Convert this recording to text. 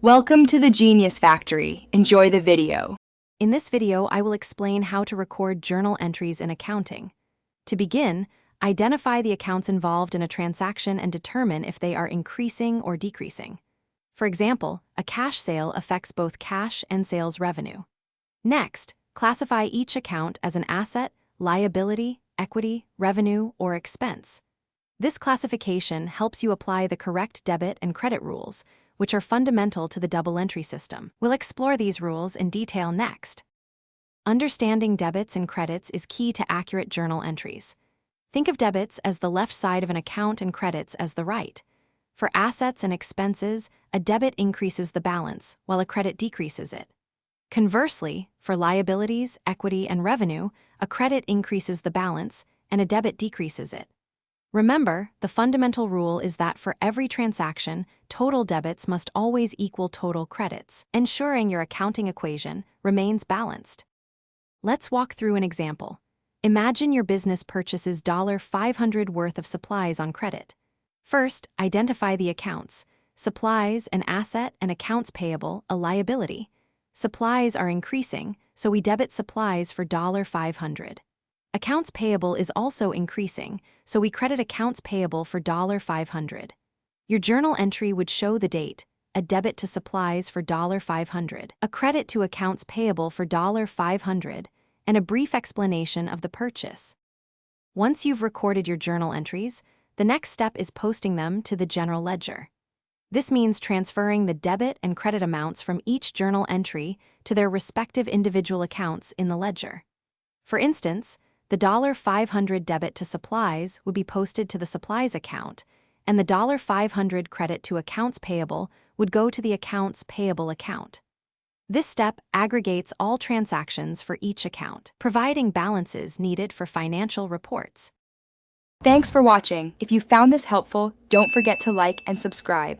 Welcome to the Genius Factory. Enjoy the video. In this video, I will explain how to record journal entries in accounting. To begin, identify the accounts involved in a transaction and determine if they are increasing or decreasing. For example, a cash sale affects both cash and sales revenue. Next, classify each account as an asset, liability, equity, revenue, or expense. This classification helps you apply the correct debit and credit rules, which are fundamental to the double entry system. We'll explore these rules in detail next. Understanding debits and credits is key to accurate journal entries. Think of debits as the left side of an account and credits as the right. For assets and expenses, a debit increases the balance, while a credit decreases it. Conversely, for liabilities, equity, and revenue, a credit increases the balance, and a debit decreases it. Remember, the fundamental rule is that for every transaction, total debits must always equal total credits, ensuring your accounting equation remains balanced. Let's walk through an example. Imagine your business purchases $500 worth of supplies on credit. First, identify the accounts. Supplies, an asset, and accounts payable, a liability. Supplies are increasing, so we debit supplies for $500. Accounts payable is also increasing, so we credit accounts payable for $500. Your journal entry would show the date, a debit to supplies for $500, a credit to accounts payable for $500, and a brief explanation of the purchase. Once you've recorded your journal entries, the next step is posting them to the general ledger. This means transferring the debit and credit amounts from each journal entry to their respective individual accounts in the ledger. For instance, the $500 debit to supplies would be posted to the supplies account, and the $500 credit to accounts payable would go to the accounts payable account. This step aggregates all transactions for each account, providing balances needed for financial reports. Thanks for watching. If you found this helpful, don't forget to like and subscribe.